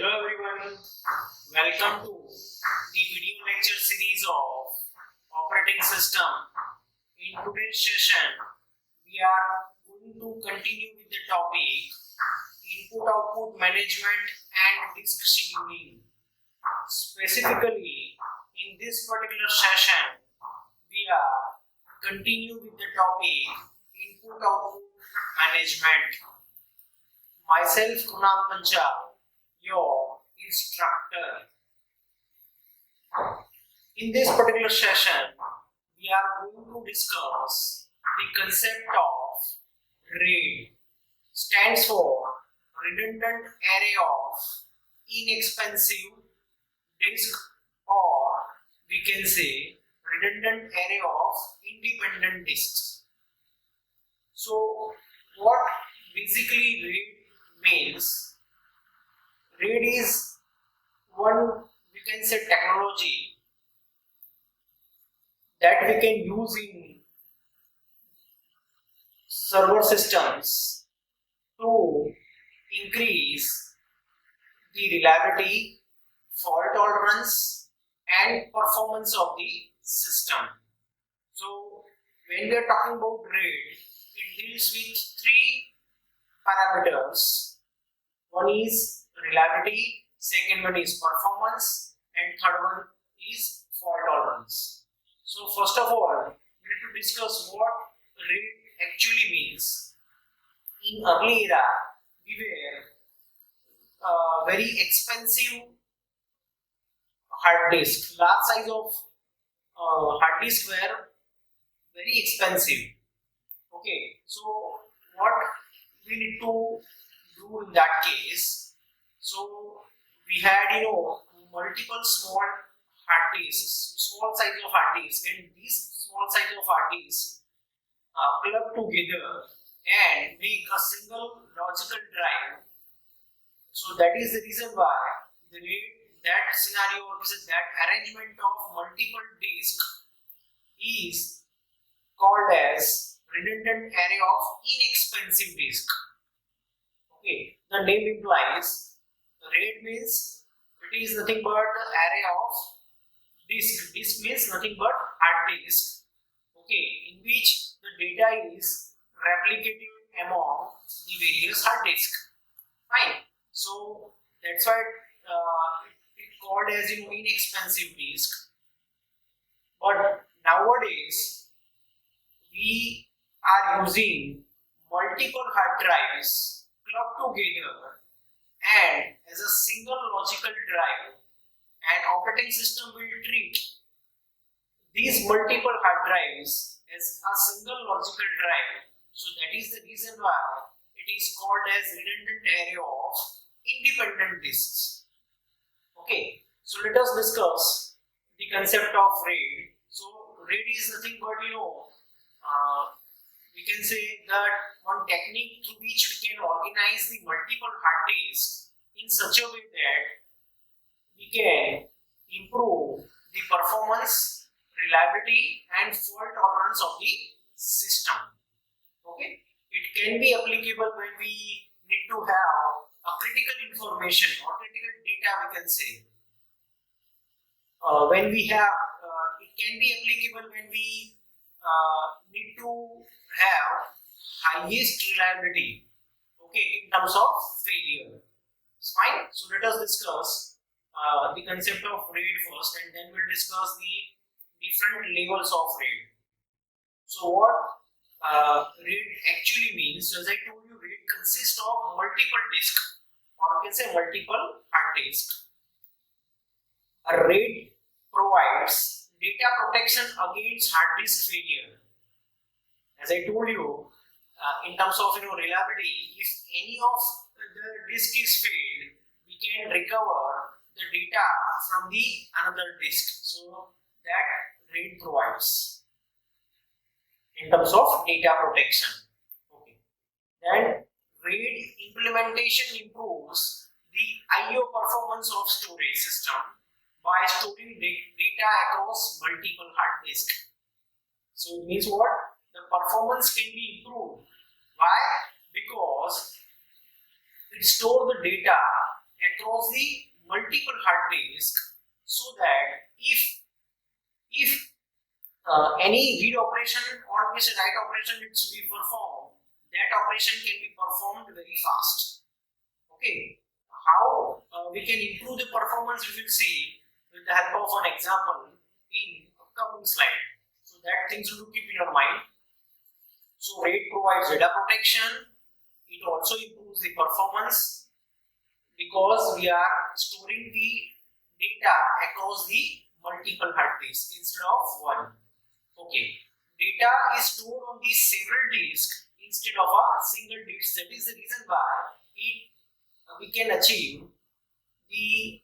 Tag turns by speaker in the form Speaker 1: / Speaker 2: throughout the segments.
Speaker 1: Hello everyone, welcome to the video lecture series of operating system. In today's session, we are going to continue with the topic input-output management and disk scheduling. Specifically, in this particular session, we are continue with the topic input-output management. Myself, Kunal Panchal, your instructor. In this particular session, we are going to discuss the concept of RAID. Stands for Redundant Array of Inexpensive Disk, or we can say Redundant Array of Independent Disks. So, what basically RAID means? RAID is one, we can say, technology that we can use in server systems to increase the reliability, fault tolerance and performance of the system. So when we are talking about RAID, it deals with three parameters. One is reliability, second one is performance, and third one is fault tolerance. So first of all, we need to discuss what RAID actually means. In early era, we were very expensive hard disk. Large size of hard disk were very expensive. Okay, so what we need to do in that case? So we had multiple small hard disks, small size of hard disk, and these small size of hard disks plug together and make a single logical drive. So that is the reason why that scenario, or that arrangement of multiple disks is called as redundant array of inexpensive disk. Okay, the name implies RAID means it is nothing but the array of disk. Disk means nothing but hard disk. Okay, in which the data is replicated among the various hard disks. Fine. So that's why it's called as inexpensive disk. But nowadays we are using multiple hard drives clubbed together and as a single logical drive, an operating system will treat these multiple hard drives as a single logical drive. So that is the reason why it is called as redundant array of independent disks. Okay, so let us discuss the concept of RAID. So RAID is nothing but we can say that one technique through which we can organize the multiple hard disks in such a way that we can improve the performance, reliability and fault tolerance of the system. Okay, it can be applicable when we need to have a critical information or critical data, we can say. When we have, it can be applicable when we need to have highest reliability, okay, in terms of failure. It's fine. So let us discuss the concept of RAID first, and then we'll discuss the different levels of RAID. So what RAID actually means, as I told you, RAID consists of multiple disks, or you can say multiple hard disks. A RAID provides data protection against hard disk failure. As I told you, in terms of reliability, if any of the disk is failed, we can recover the data from the another disk. So that RAID provides in terms of data protection. Okay. Then RAID implementation improves the I/O performance of storage system by storing data across multiple hard disks. So it means what? The performance can be improved. Why? Because it stores the data across the multiple hard disk, so that if any read operation or write operation needs to be performed, that operation can be performed very fast. Okay, how we can improve the performance we will see with the help of an example in upcoming slide. So that things to keep in your mind. So RAID provides data protection. It also improves the performance because we are storing the data across the multiple hard disks instead of one. Okay, data is stored on these several disks instead of a single disk. That is the reason why we can achieve the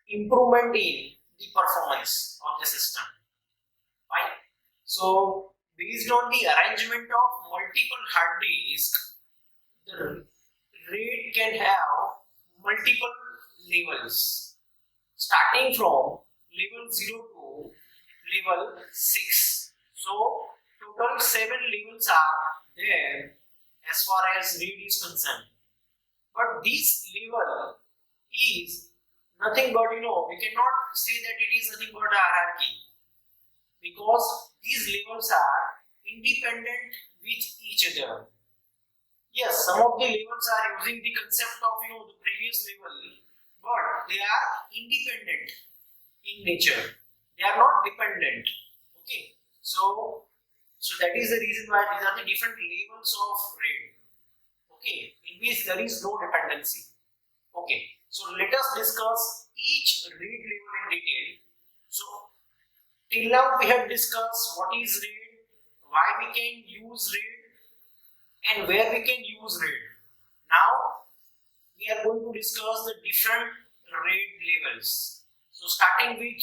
Speaker 1: improvement in the performance of the system. Fine. So based on the arrangement of multiple hard disks, the RAID can have multiple levels, starting from level 0 to level 6. So total 7 levels are there as far as RAID is concerned. But this level is nothing but, we cannot say that it is nothing but a hierarchy, because these levels are independent with each other. Yes, some of the levels are using the concept of the previous level, but they are independent in nature. They are not dependent. Okay, so that is the reason why these are the different levels of RAID. Okay, in which there is no dependency. Okay, so let us discuss each RAID level in detail. So till now we have discussed what is RAID, why we can use RAID, and where we can use RAID. Now we are going to discuss the different RAID levels. So starting with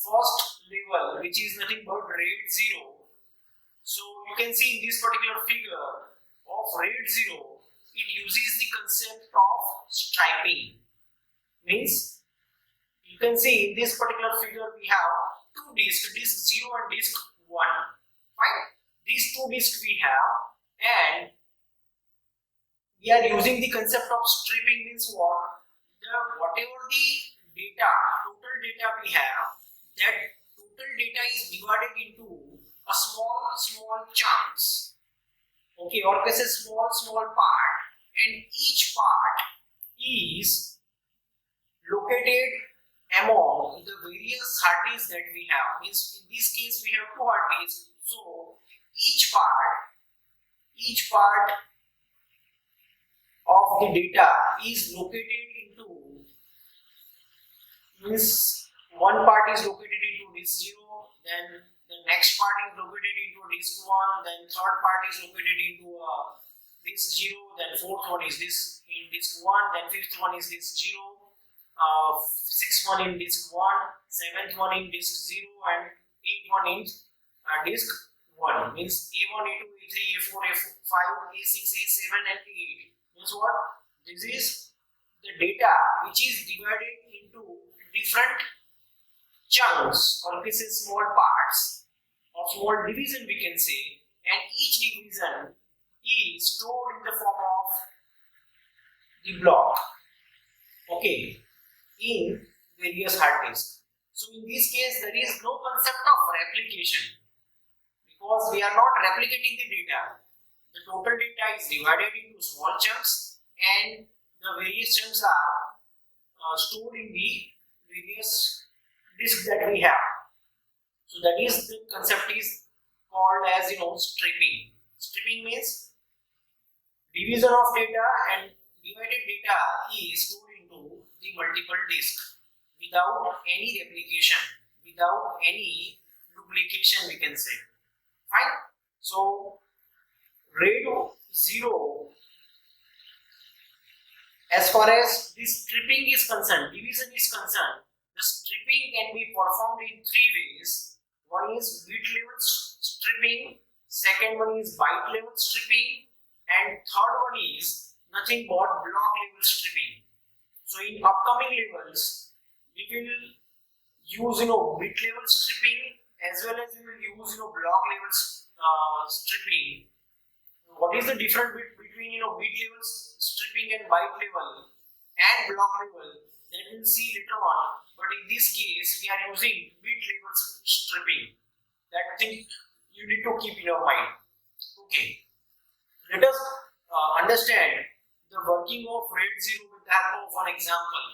Speaker 1: first level, which is nothing but RAID 0. So you can see in this particular figure of RAID 0, it uses the concept of striping. Means you can see in this particular figure we have two disks, disk 0 and disk 1. Fine. These two disks we have, and we are using the concept of stripping. Means what? Whatever the data, total data we have, that total data is divided into a small chunks. Okay, or can say small part, and each part is located among the various hard disks that we have. Means in this case we have two hard disks, so each part of the data is located into, means one part is located into disk 0, then the next part is located into disk 1, then third part is located into disk 0, then fourth one is disk 1, then fifth one is disk 0, sixth one in disk 1, seventh one in disk 0, and eighth one in disk 1. Means A1, A2, A3, A4, A5, A6, A7 and A8. Means what? This is the data which is divided into different chunks, or we say small parts, or small division we can say, and each division is stored in the form of the block, okay, in various hard disks. So in this case there is no concept of replication, because we are not replicating the data. The total data is divided into small chunks, and the various chunks are stored in the various disks that we have. So that is the concept is called as stripping. Stripping means division of data, and divided data is stored into the multiple disks without any replication, without any duplication we can say. Fine. So RAID 0, as far as this stripping is concerned, division is concerned, the stripping can be performed in three ways. One is bit level stripping, second one is byte level stripping, and third one is nothing but block level stripping. So in upcoming levels we will use bit level stripping, as well as we will use block level stripping. What is the difference between bit level stripping and byte level? and block level, that we'll see later on. But in this case, we are using bit level stripping. That thing you need to keep in your mind. Okay, let us understand the working of RAID 0 with the help of one example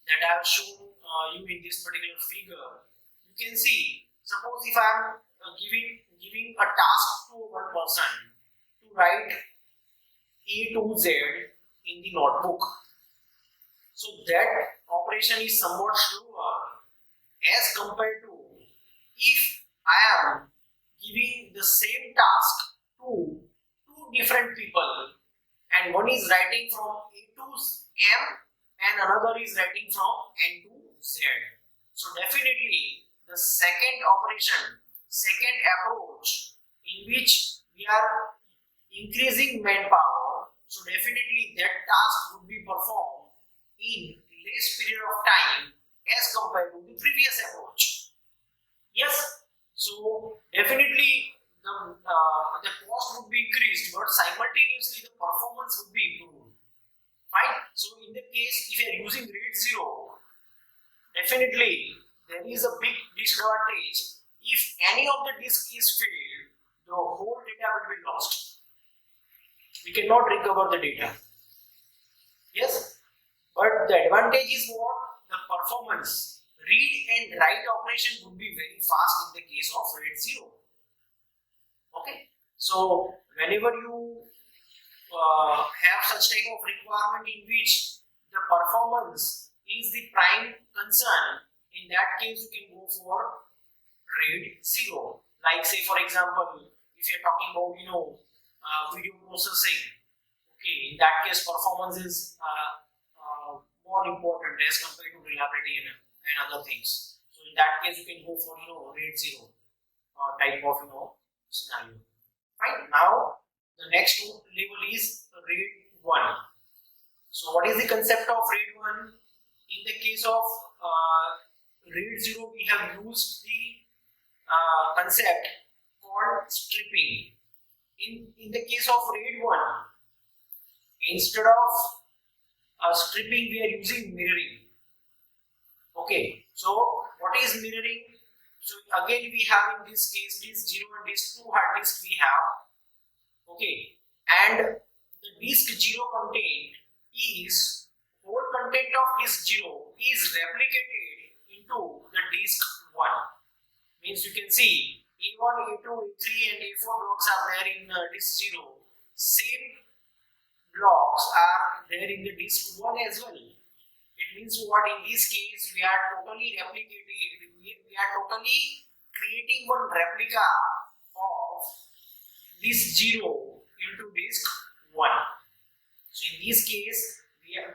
Speaker 1: that I have shown you in this particular figure. You can see, suppose if I am giving a task to one person to write A to Z in the notebook. So that operation is somewhat slower as compared to if I am giving the same task to two different people, and one is writing from A to M and another is writing from N to Z. So definitely the second operation, second approach in which we are increasing manpower, so definitely that task would be performed in less period of time as compared to the previous approach. Yes, so definitely the cost would be increased, but simultaneously the performance would be improved. Fine. So in the case if you are using RAID 0, definitely there is a big disadvantage. If any of the disk is failed, the whole data will be lost. We cannot recover the data. Yes, but the advantage is what? The performance. Read and write operation would be very fast in the case of RAID 0. Okay, so whenever you have such type of requirement in which the performance is the prime concern, in that case you can go for RAID 0. Like say for example, if you are talking about video processing, okay, in that case performance is more important as compared to reliability and other things. So in that case you can go for RAID 0 type of scenario. Right, now the next level is RAID 1. So what is the concept of RAID 1? In the case of RAID 0, we have used the concept called stripping. In the case of RAID 1, instead of stripping, we are using mirroring. Okay, so what is mirroring? So again we have in this case disk 0 and disk 2 hard disk we have. Okay, and the disk 0 content is whole content of disk 0 is replicated into the disk 1. Means you can see A1, A2, A3 and A4 blocks are there in disk 0. Same blocks are there in the disk 1 as well. It means what? In this case we are totally replicating, we are totally creating one replica of disk 0 into disk 1. So in this case,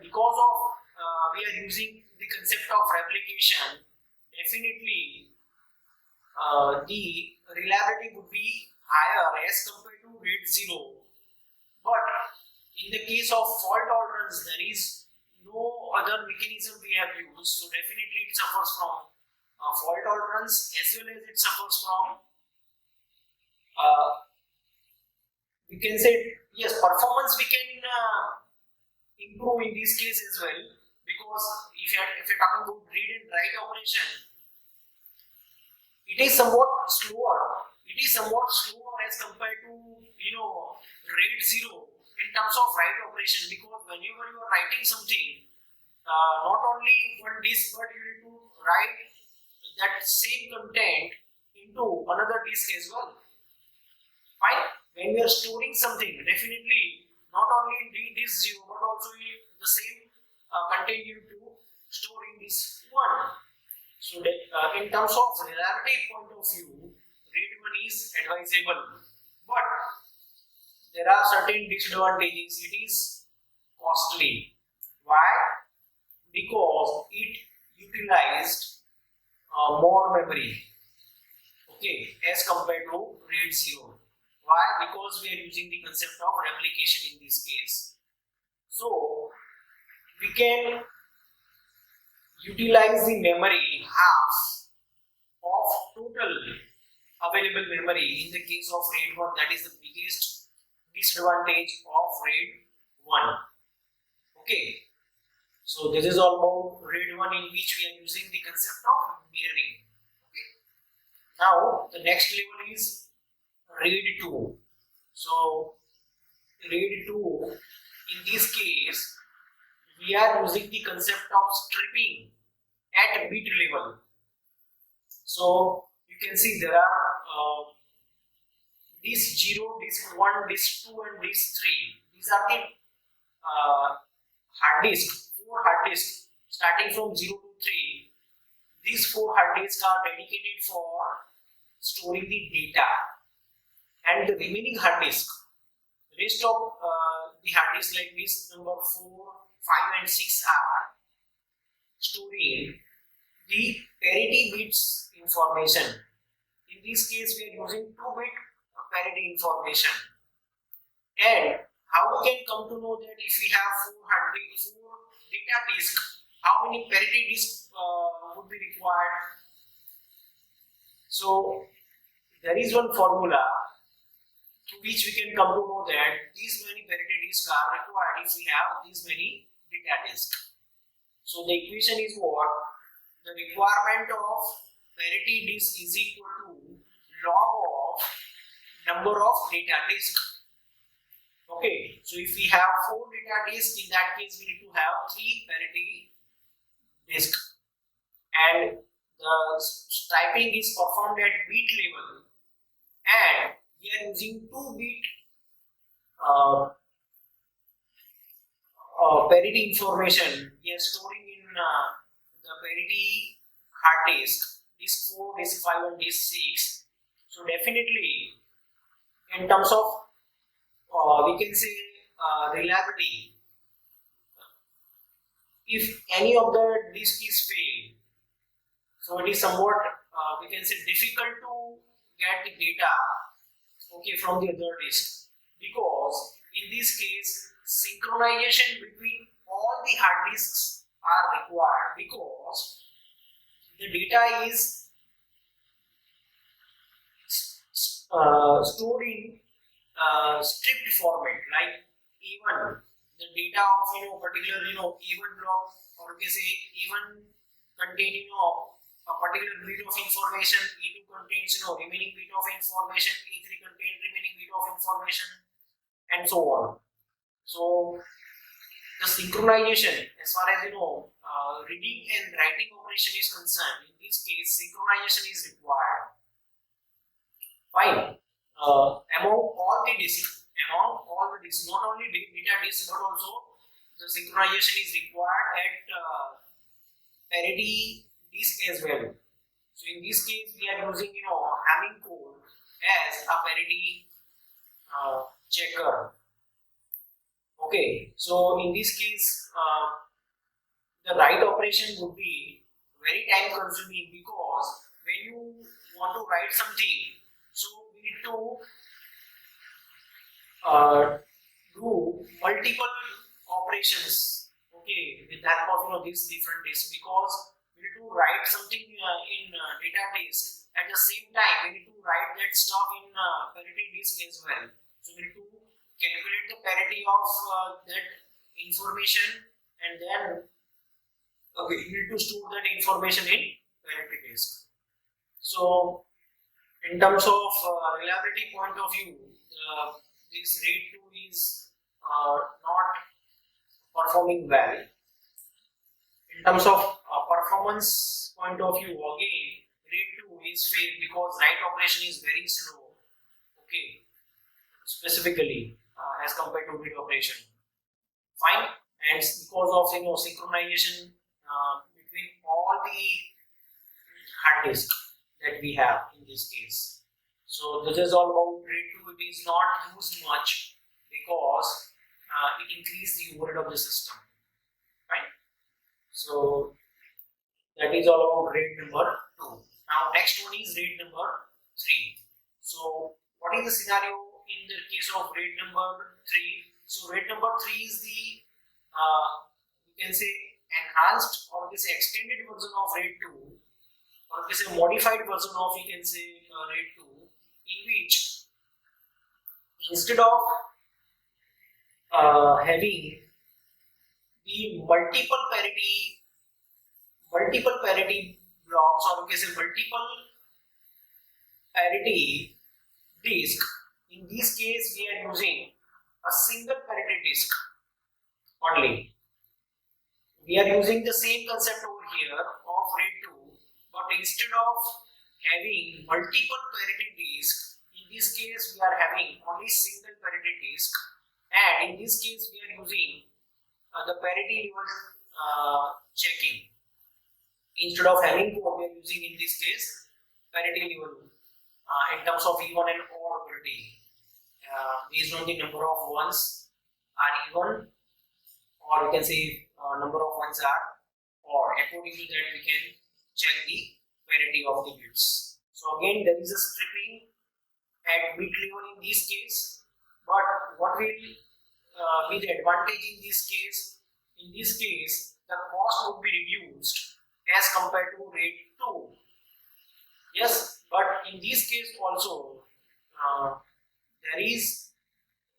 Speaker 1: because of we are using the concept of replication, definitely the reliability would be higher as compared to RAID 0. But in the case of fault tolerance, there is no other mechanism we have used, so definitely it suffers from fault tolerance as well as it suffers from we can say yes, performance we can improve in this case as well, because if you're talking about read and write operation, it is somewhat slower. It is somewhat slower as compared to RAID 0 in terms of write operation, because whenever you are writing something, not only one disk but you need to write that same content into another disk as well. Fine. When we are storing something, definitely not only in disk 0 but also the same content you need to store in disk 1. So that, in terms of reliability point of view, RAID 1 is advisable, but there are certain disadvantages. It is costly. Why? Because it utilized more memory, okay, as compared to RAID 0. Why? Because we are using the concept of replication in this case. So we can utilize the memory half of total available memory in the case of RAID 1. That is the biggest disadvantage of RAID 1. Okay. So this is all about RAID 1, in which we are using the concept of mirroring. Okay. Now the next level is RAID 2. So RAID 2, in this case, we are using the concept of stripping at bit level. So you can see there are disk 0, disk 1, disk 2 and disk 3. These are the hard disk, 4 hard disks starting from 0 to 3. These 4 hard disks are dedicated for storing the data, and the remaining hard disk, rest of the hard disk like disk number 4, 5 and 6 are storing the parity bits information. In this case, we are using 2-bit parity information. And how we can come to know that if we have 4 data disks, how many parity disks would be required? So there is one formula through which we can come to know that these many parity disks are required if we have these many data disks. So the equation is what? The requirement of parity disk is equal to log of number of data disks. Okay, so if we have 4 data disks, in that case we need to have 3 parity disks, and the striping is performed at bit level, and we are using 2-bit parity information. We are storing in the parity hard disk, disk 4, disk 5 and disk 6. So definitely in terms of we can say reliability, if any of the disk is failed, so it is somewhat we can say difficult to get the data, okay, from the other disk, because in this case synchronization between all the hard disks are required, because the data is stored in stripped format, like even the data of particular even block, or we say even contain a particular bit of information, E2 contains remaining bit of information, E3 contains remaining bit of information, and so on. So the synchronization, as far as reading and writing operation is concerned, in this case synchronization is required. Fine. Among all the disks, not only data disks but also the synchronization is required at parity disk as well. So in this case we are using Hamming code as a parity checker. Okay, so in this case the write operation would be very time consuming, because when you want to write something, so we need to do multiple operations, okay, with that of these different disks, because we need to write something in database, at the same time we need to write that stuff in parity disk as well. So we need to calculate the parity of that information, and then we need to store that information in parity disk. So in terms of reliability point of view, this RAID 2 is not performing well. In terms of performance point of view, again RAID 2 is failed because write operation is very slow, okay, specifically as compared to read operation. Fine. And because of synchronization between all the hard disk that we have in this case. So this is all about RAID 2. It is not used much because it increases the overhead of the system. Right? So that is all about RAID number 2. Now next one is RAID number 3. So what is the scenario in the case of RAID number 3? So RAID number 3 is the you can say enhanced, or this extended version of RAID 2, or this a modified version of you can say RAID 2, in which instead of having the multiple parity blocks, or we can say multiple parity disk. In this case, we are using a single parity disk only. We are using the same concept over here of RAID 2, but instead of having multiple parity disks, in this case we are having only single parity disk, and in this case we are using the parity level checking. Instead of having code, we are using in this case parity level in terms of even and odd parity. Based on the number of ones are even, or we can say number of ones are odd. According to that, we can check the parity of the bits. So again, there is a stripping at bit level in this case, but what will be the advantage in this case? In this case, the cost would be reduced as compared to RAID 2. Yes, but in this case also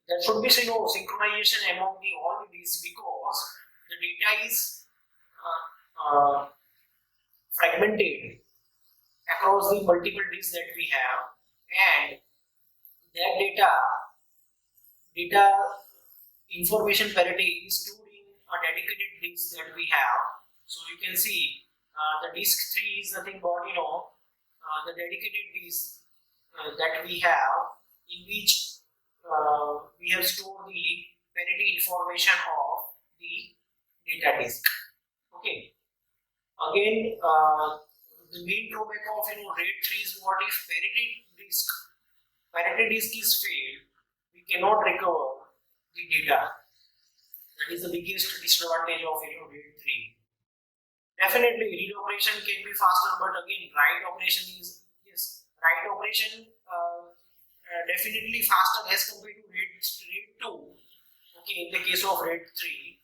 Speaker 1: there should be synchronization among all the disks, because the data is fragmented across the multiple disks that we have, and that data information parity is stored in a dedicated disk that we have. So you can see the disk 3 is nothing but the dedicated disk that we have, in which we have stored the parity information of the data disk. Okay. Again, the main drawback of RAID 3 is, what if parity disk is failed, we cannot recover the data. That is the biggest disadvantage of RAID 3. Definitely read operation can be faster, but again write operation is definitely faster as compared to RAID 2. Okay, in the case of RAID 3.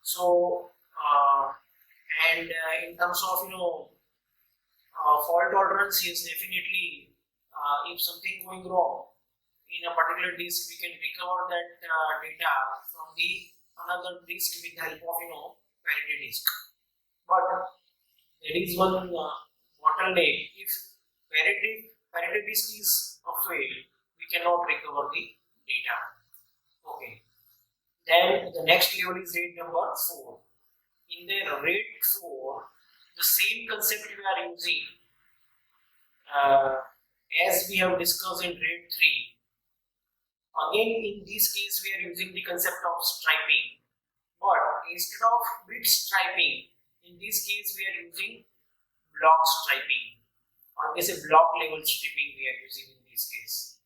Speaker 1: So and in terms of fault tolerance, yes, definitely if something going wrong in a particular disk, we can recover that data from the another disk with the help of parity disk. But there is one bottleneck. If parity disk is failed, we cannot recover the data. Okay. Then the next level is RAID number 4. In the RAID 4, the same concept we are using as we have discussed in RAID 3. Again, in this case, we are using the concept of striping, but instead of bit striping, in this case we are using block striping, or we say block level stripping we are using in this case.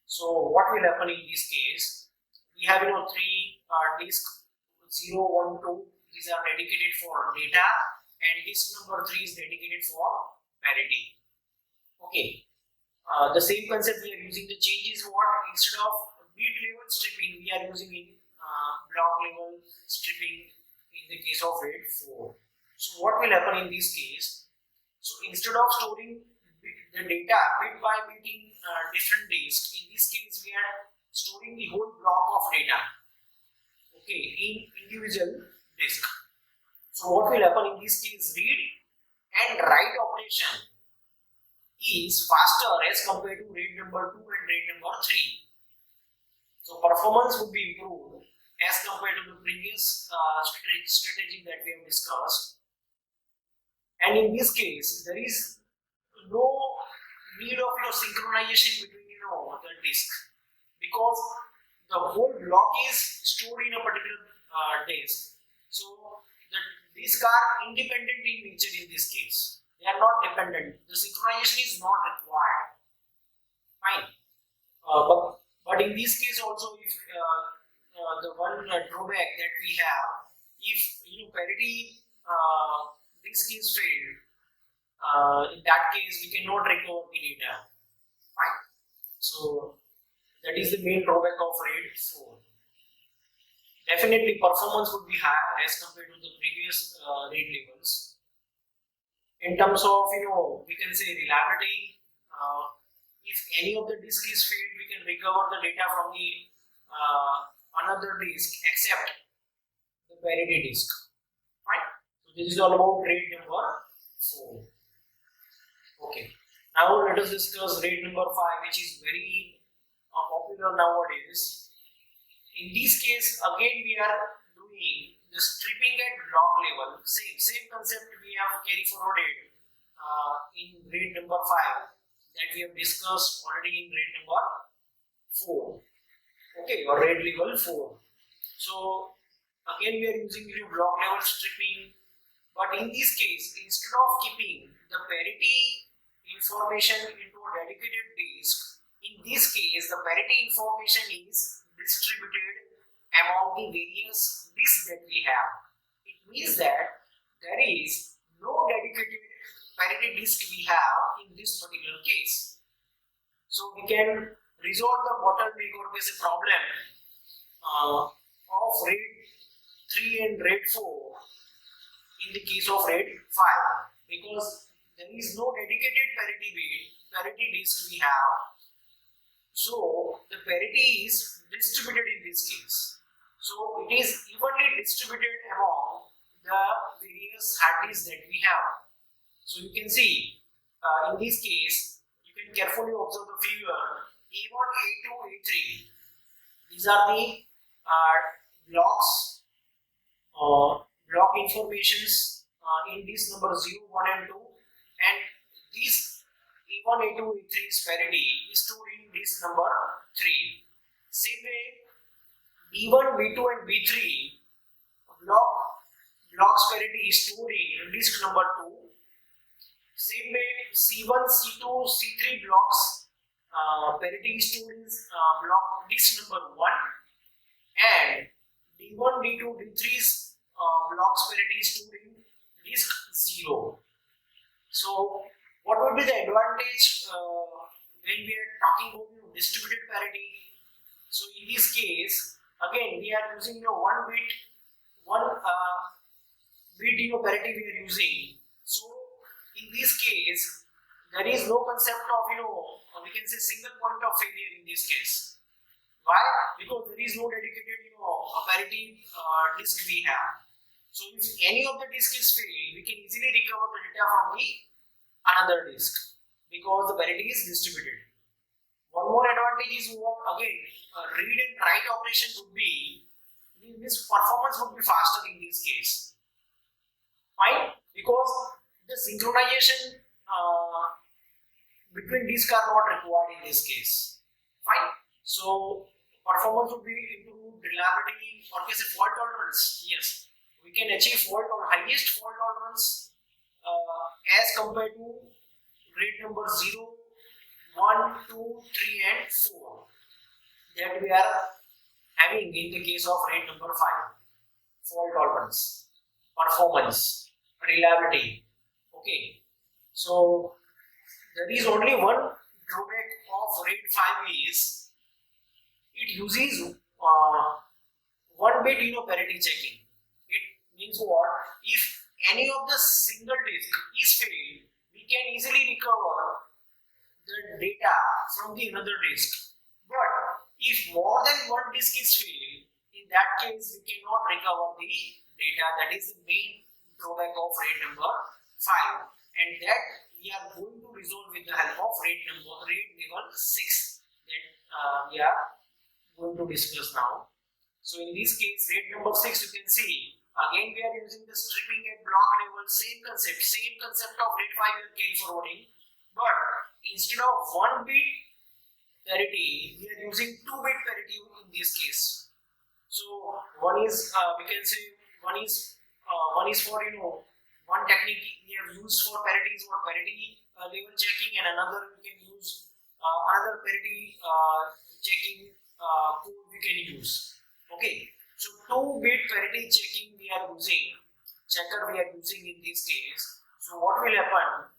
Speaker 1: So what will happen in this case? We have 3 disks 0, 1, 2. These are dedicated for data, and disk number 3 is dedicated for parity. Okay. The same concept we are using. The change is what? Instead of bit level stripping, we are using in block level stripping in the case of RAID 4. So what will happen in this case? So instead of storing the data bit by bit in different disks, in this case we are storing the whole block of data, okay, in individual disk. So what will happen in this case? Read and write operation is faster as compared to RAID number 2 and RAID number 3. So performance would be improved as compared to the previous strategy that we have discussed. And in this case, there is no need of synchronization between the disk, because the whole block is stored in a particular disk. So the disks are independent in nature in this case. They are not dependent. The synchronization is not required. Fine. But in this case also, if the one drawback that we have, if parity disk is failed, in that case we cannot recover the data. Fine. So that is the main drawback of RAID 4. Definitely performance would be higher as compared to the previous RAID levels. In terms of we can say reliability, if any of the disk is failed, we can recover the data from the another disk, except the parity disk. Fine. So this is all about RAID number 4. Okay. Now let us discuss RAID number 5, which is very popular nowadays. In this case, again we are doing the stripping at block level. Same concept we have carry forwarded in RAID number 5 that we have discussed already in RAID number 4. Okay, or RAID level 4. So again we are using block level stripping, but in this case, instead of keeping the parity information into a dedicated disk, in this case the parity information is distributed among the various disks that we have. It means that there is no dedicated parity disk we have in this particular case. So we can resolve the bottleneck or basic problem of RAID 3 and RAID 4 in the case of RAID 5, because there is no dedicated parity disk we have. So the parity is distributed in this case. So it is evenly distributed among the various hard disks that we have. So you can see in this case, you can carefully observe the figure A1, A2, A3. These are the blocks, block informations in this number 0, 1 and 2, and this A1, A2, A3's parity is stored in this number 3. Same way, B1, B2 and B3 blocks parity is stored in disk number 2. Same way, C1, C2, C3 blocks parity is stored in block disk number 1, and D1, D2, D3's blocks parity is stored in disk 0. So what would be the advantage when we are talking about distributed parity? So in this case, again we are using one bit parity we are using. So in this case, there is no concept of we can say single point of failure in this case. Why? Because there is no dedicated parity disk we have. So if any of the disk is failed, we can easily recover the data from the another disk because the parity is distributed. One more advantage is what, again, read and write operation would be, this performance would be faster in this case. Fine? Because the synchronization between disks are not required in this case. Fine? So performance would be improved, reliability, or case fault tolerance. Yes, we can achieve highest fault tolerance as compared to RAID number 0, 1, 2, 3 and 4 that we are having in the case of RAID number 5. Fault tolerance, performance, reliability. Okay, so there is only one drawback of RAID 5 is it uses one bit parity checking. It means what? If any of the single disk is failed, we can easily recover the data from the another disk. But if more than one disk is failed, in that case we cannot recover the data. That is the main drawback of RAID number 5, and that we are going to resolve with the help of RAID level 6 that we are going to discuss now. So in this case, RAID number 6, you can see again we are using the stripping at block level, same concept of RAID 5 we are carry forwarding, but instead of 1 bit parity, we are using 2 bit parity in this case. So one is we can say one is for one technique we have used for parity is what parity level checking, and another we can use another parity checking code we can use. Okay, so 2 bit parity checking we are using, in this case. So what will happen?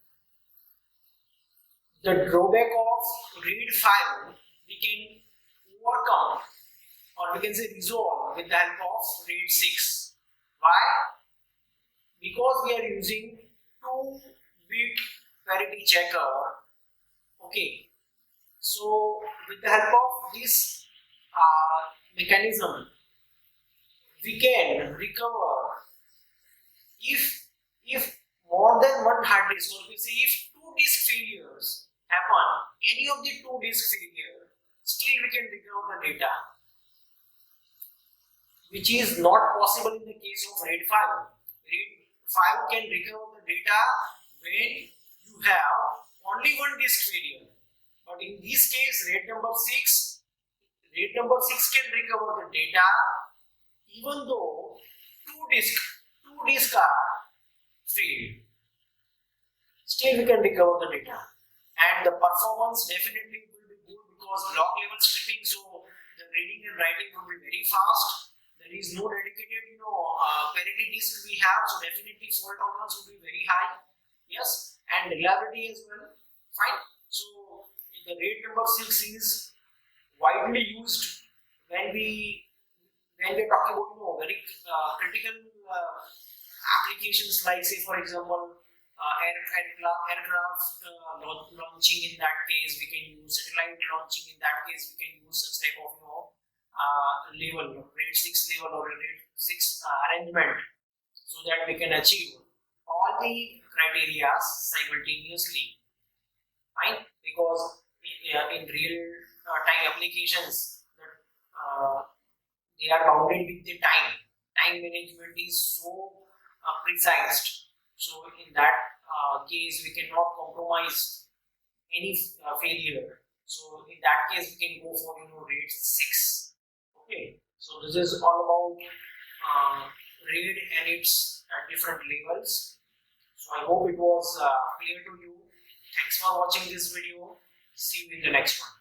Speaker 1: The drawback of RAID 5 we can overcome, or we can say resolve, with the help of RAID 6. Why? Because we are using 2 bit parity checker. Okay, so with the help of this mechanism, we can recover if more than one hard disk, or we say if two disk failures happen, any of the two disk failure, still we can recover the data, which is not possible in the case of RAID 5. RAID 5 can recover the data when you have only one disk failure. But in this case, RAID number 6 can recover the data even though two disks are failed. Still we can recover the data, and the performance definitely will be good because block level stripping, so the reading and writing will be very fast. There is no dedicated parity disk we have, so definitely fault tolerance will be very high. Yes, and reliability as well. Fine. So the RAID number 6 is widely used when we are talking about very critical applications, like say for example aircraft launching. In that case we can use satellite launching. In that case we can use such type of level, RAID 6 level or RAID 6 arrangement, so that we can achieve all the criteria simultaneously. Right? Because in real time applications, they are bounded with the time. Time management is so precise. So in that case, we cannot compromise any failure. So in that case, we can go for RAID 6. Okay. So this is all about RAID and its different levels. So I hope it was clear to you. Thanks for watching this video. See you in the next one.